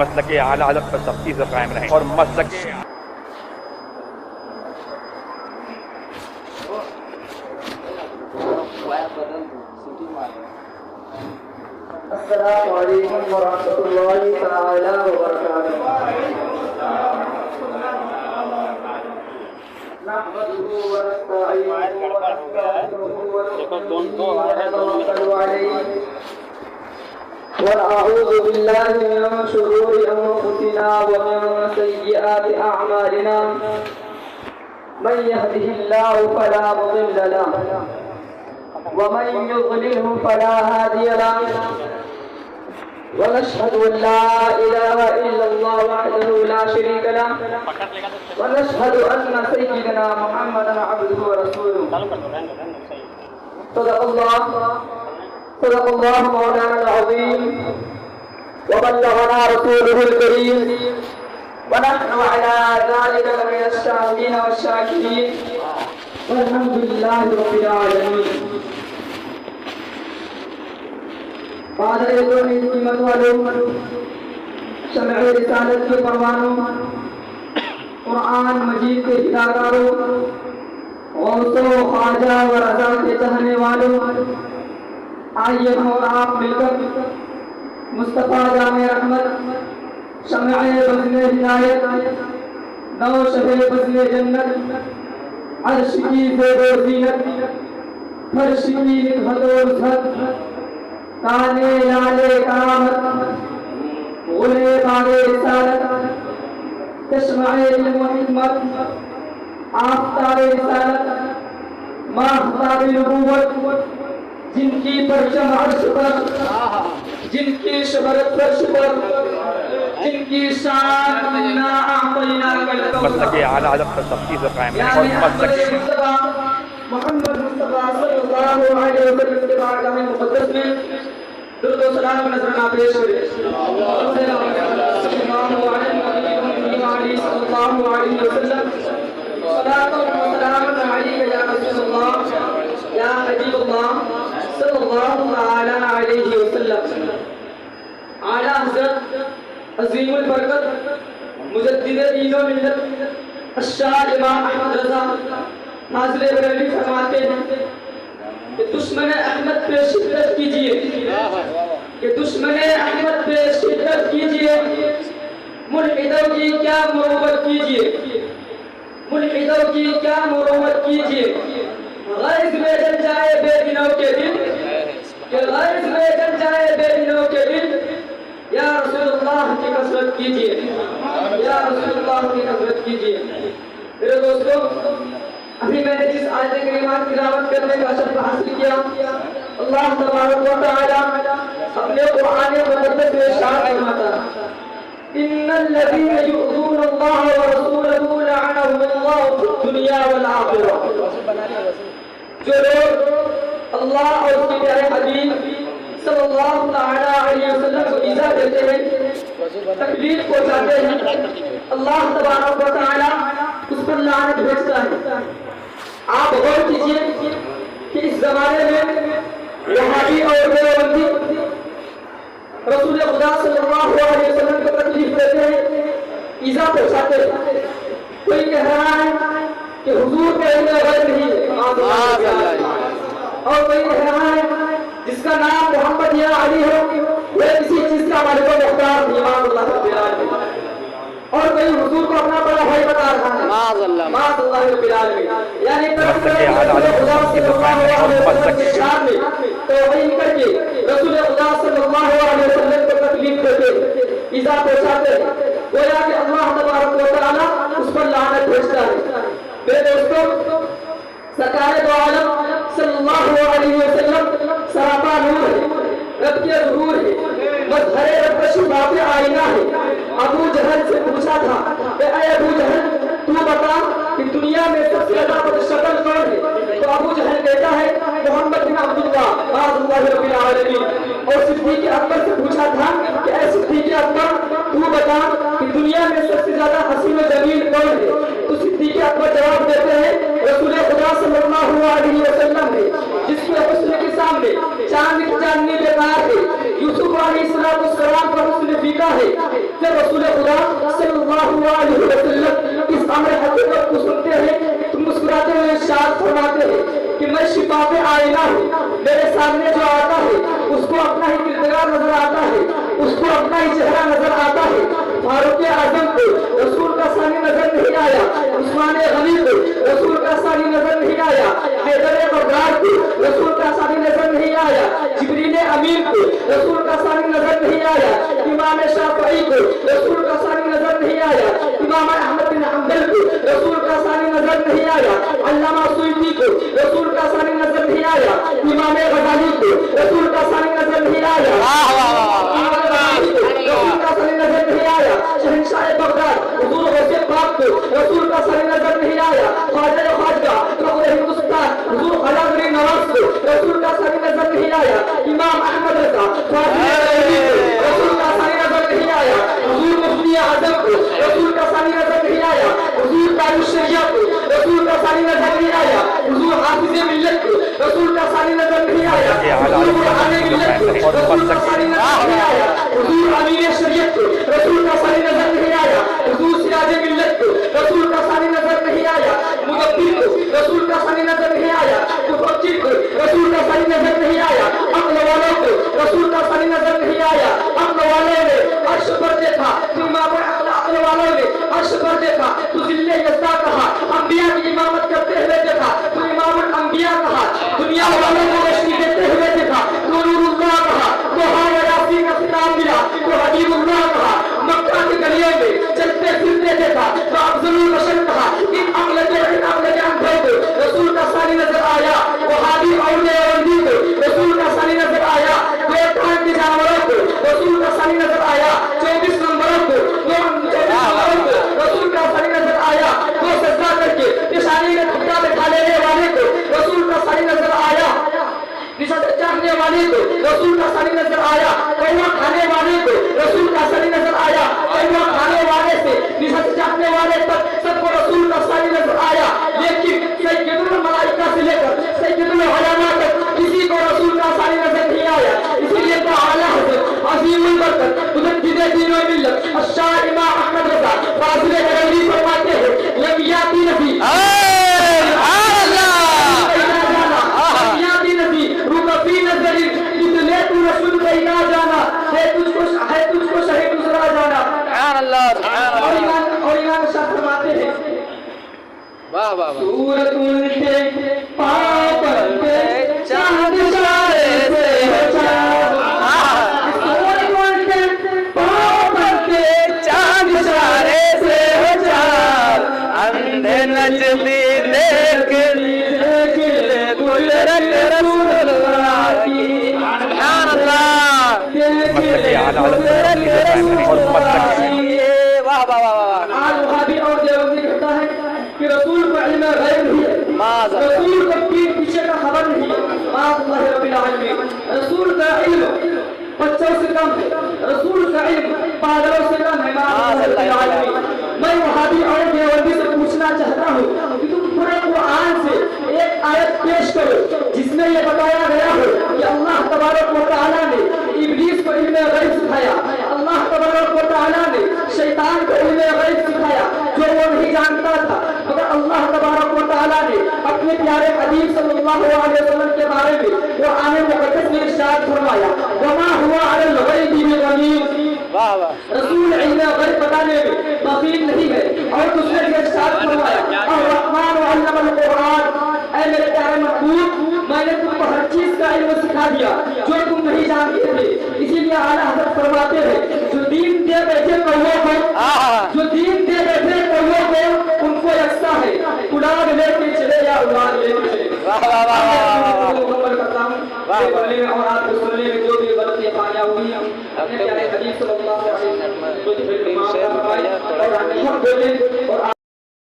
مسلک اعلیٰ حضرت پر سختی سے قائم رہیں اور مسلک السلام علیکم ورحمۃ اللہ تعالی وبرکاتہ. نحمده ونستعينه ونستغفره ونتوكل عليه ونعوذ بالله من شرور انفسنا ومن سيئات اعمالنا. من يهده الله فلا مضل له ومن يضلله فلا هادي له. ونشهد أن لا إله إلا الله وحده لا شريك له ونشهد أن سيدنا محمدا عبده ورسوله. صدق الله مولانا العظيم وبلغنا رسوله الكريم ونحن على ذلك لمن الشاهدين والشاكرين والحمد لله رب العالمين. فادر قومی قیمت والوں، شمع رسالت کے پروانوں، قرآن مجید کے ہدایتکاروں، غوث و خواجہ و رضا کے چاہنے والوں، آئیے ہم اور آپ مل کر مصطفیٰ جامع رحمت، شمع بزم ہدایت، نو شب بزم جنت، عرش کی زیب و زینت، فرش کی نکہت و رسحت، تانے لالے کرامت، غلے باغ رسالت، چشمہ علم و حکمت، آفتاب رسالت، ماہتاب نبوت، جن کی پرچم عرش پر، جن کی شہرت فرش پر، جن کی شان انا اعطیناک الکوثر. مسلک اعلیٰ حضرت پر سختی سے قائم رہیں اور مسلک محمد مصطفیٰ صلی اللہ علیہ وسلم کے بارگاہ مقدس میں درود و سلام نذرانہ پیش کریں. امام علی علیہ اللہ علیہ وسلم صلاۃ و سلام علیک یا رسول اللہ یا حبیب اللہ صلی اللہ تعالی علیہ وسلم. اعلیٰ حضرت عظیم البرکت مجدد دین و ملت الشاہ امام احمد رضا ناظر بریلوی فرماتے ہیں کہ دشمن احمد پہ شدت کیجئے، کہ دشمن احمد پہ شدت کیجئے، ملحدوں کی کیا مروت کیجئے، ملحدوں کی کیا مروت کیجئے. غیظ میں جل جائے بے دینوں کے دل، کہ غیظ میں جل جائے بے دینوں کے دل. یا رسول اللہ کی کثرت کیجئے، یا رسول اللہ کی کثرت کیجئے. میرے دوستو، ابھی میں نے جس آیت کریمات کی تلاوت کرنے کا شرف حاصل کیا، اللہ تبارک و تعالی اپنے قرآن مقدس میں ارشاد فرماتا ہے ان الذين يؤذون الله ورسوله لعنهم الله في الدنيا والآخرة. جو لوگ اللہ اور اس کے پیارے حبیب صلی اللہ تعالی علیہ وسلم کو ایذا دیتے ہیں، تکلیف پہنچاتے ہیں، اللہ تبارک و تعالی اس پر لعنت بھیجتا ہے. آپ غور کیجئے کہ اس زمانے میں وہابی اور دیوبندی رسول خدا صلی اللہ علیہ وسلم کو تکلیف دیتے ہیں، ایذا پہنچاتے ہیں. کوئی کہہ رہا ہے کہ حضور کا علم غیب نہیں ہے، اور کوئی کہہ رہا ہے جس کا نام محمد یا علی ہے وہ کسی چیز کا مالک و مختار نہیں، معاذ اللہ رب العالمین. اور کوئی حضور کو اپنا بڑا بھائی بتا رہا ہے، معاذ اللہ رب العالمین. یعنی رسول خدا صلی اللہ علیہ وسلم کے شان میں توہین کر کے رسول خدا صلی اللہ علیہ وسلم کو تکلیف دیتے، ایذا پہنچاتے، گویا کہ اللہ تبارک و تعالی اس پر لعنت بھیجتا ہے. میرے دوستو، سرکار دو عالم صلی اللہ علیہ وسلم سراپا نور ہے، رب کے ظہور ہے، مظہر رب کا شفاف آئینہ ہے. ابو جہل سے پوچھا تھا کہ اے ابو جہل تو بتا کہ دنیا میں سب سے زیادہ بدشکل کون ہے؟ تو ابو جہل کہتا ہے محمد بن عبداللہ معاذ اللہ رب العالمین. اور صدیق اکبر سے پوچھا تھا کہ اے صدیق اکبر تو بتا کہ دنیا میں سب سے زیادہ حسین و جمیل کون ہے؟ تو صدیق اکبر جواب دیتے ہیں رسول خدا صلی اللہ علیہ وسلم ہے، جس کے حسن کے سامنے چاند کی چاندنی بیکار ہے. یوسف علیہ السلام کا حسن فیکا ہے، جب رسول خدا صلی اللہ علیہ وسلم اس امر حقیقت کو سنتے ہیں تو مسکراتے ہوئے ارشاد فرماتے ہیں کہ میں شفاف آئینہ ہوں، میرے سامنے جو آتا ہے اس کو اپنا ہی کردگار نظر آتا ہے، اس کو اپنا ہی چہرہ نظر آتا ہے۔ فاروق اعظم کو رسول کا ثانی نظر نہیں آیا، عثمان غنی کو رسول کا ثانی نظر نہیں آیا، حیدر بغداد کو رسول کا ثانی نظر نہیں آیا، جبریل امین کو رسول کا ثانی نظر نہیں آیا، امام شافعی کو رسول کا ثانی نظر نہیں آیا، امام احمد بن حنبل کو رسول کا ثانی نظر نہیں آیا، علامہ سیوطی کو رسول کا ثانی نظر نہیں آیا، امام غزالی کو رسول کا ثانی نظر نہیں آیا، رسول کا ثانی نظر نہیں آیا، شہنشاہ بغداد حضور غوث پاک کو رسول کا ثانی نظر نہیں آیا، خواجہ خواجہ فخر ہندوستان حضور خواجہ غریب نواز کو رسول کا ثانی نظر نہیں آیا، امام احمد رضا رسول کا ثانی نظر نہیں آیا، حضور مفتی اعظم کو رسول کا ثانی نظر نہیں آیا، حضور تاج الشریعہ کو رسول کا ثانی نظر نہیں آیا، حضور حافظ ملت کو رسول کا ثانی نظر نہیں آیا، حضور برہان ملت کو رسول کا ثانی نظر نہیں آیا، حضور امیر شریعت کو رسول کا ثانی نظر نہیں آیا، حضور سراج ملت کو رسول کا ثانی نظر نہیں آیا، مدبر کو رسول کا ثانی نظر نہیں آیا، مفکر کو رسول کا ثانی نظر نہیں آیا، عقل والوں کو رسول کا ثانی نظر نہیں آیا، عقل والوں نے عرش پر دیکھا تو امام عقل والوں نے عرش پر دیکھا تو ذل یزدا کہا، انبیاء کی امامت کرتے ہوئے دیکھا تو امام الانبیاء کہا، دنیا والوں کو روشنی دیتے ہوئے دیکھا تو نور اللہ کہا، تو ہاں یاسین کا خطاب ملا تو حبیب اللہ کہا، مکہ کی گلیوں میں چلتے پھرتے دیکھا تو افضل البشر کہا، ان عقل کے اندھوں کو رسول کا ثانی نظر آیا، وہابی اور دیوبندی کو رسول کا ثانی نظر آیا، دیوتان کے جانوروں کو رسول کا ثانی نظر آیا، 24 نمبروں کو رسول کا ثانی نظر آیا، وہ سجدہ کر کے پیشانی میں ٹھکا بٹھا لینے والے کو رسول کا ثانی نظر آیا، نشاط چاہنے والے کو رسول کا ثانی نظر آیا، قیمہ کھانے والے کو رسول کا ثانی نظر آیا، قیمہ کھانے والے سے نشاط چاہنے والے تک سب کو رسول کا ثانی نظر آیا، لیکن سید الملائکہ سے لے کر سید العلماء تک کسی کو رسول کا ثانی نظر نہیں آیا، اسی لیے تو اعلیٰ حضرت عظیم البرکت مجدد دین و ملت الشاہ امام احمد رضا فاضل بریلوی فرماتے ہیں لم یاتی نبی رکفی نظر اتنے تو رسول کا ہی نہ جانا ہے تجھ کو شہید دوسرا جانا، اور امام شاہ فرماتے ہیں سورت ان کے پاؤں پہ چاند اشارے سے سورت ان کے پاؤں پہ چاند اشارے سے اندھے نجدی دیکھ قدرت رسول اللہ کی، سبحان اللہ، واہ واہ واہ۔ آج وہابی اور دیوبندی کہتا ہے کہ رسول کا علم غیب نہیں ہے، رسول کو پیر پیچھے کا خبر نہیں ہے، معاذ اللہ رب العالمین، رسول کا علم بچوں سے کم ہے، رسول کا علم پاگلوں سے کم ہے، معاذ اللہ رب العالمین۔ میں وہابی اور دیوبندی سے پوچھنا چاہتا ہوں کہ تم پورے قرآن سے ایک آیت پیش کرو جس میں یہ بتایا گیا ہو کہ اللہ تبارک و تعالیٰ نے ابلیس کو علم غیب سکھایا، اللہ تبارک و تعالیٰ نے شیطان کو علم غیب سکھایا جو وہ نہیں جانتا تھا، مگر اللہ تبارک و تعالیٰ نے اپنے پیارے حبیب صلی اللہ علیہ وسلم کے بارے میں قرآن مقدس میں ارشاد فرمایا وما هو علی الغیب بضنین، رسول علم غیب بتانے میں بخیل نہیں ہے، اور اس نے ارشاد فرمایا الرحمن علم القرآن، اے میرے پیارے محبوب میں نے تم کو ہر چیز کا علم سکھا دیا جو تم نہیں جانتے تھے، اسی لیے اعلیٰ حضرت فرماتے ہیں جو دین دے بیٹھے کووں کو، جو دین دے بیٹھے کووں کو ان کو یکساں ہے، اڑان لے کے چلے یا اڑان لے کے چلے۔ مکمل کرتا ہوں پڑھنے میں اور آپ کو سننے میں جو بھی غلطیاں پایا ہوئی ہیں اپنے پیارے حبیب صلی اللہ علیہ وسلم کو معاف فرمائے اور ہم بولیں اور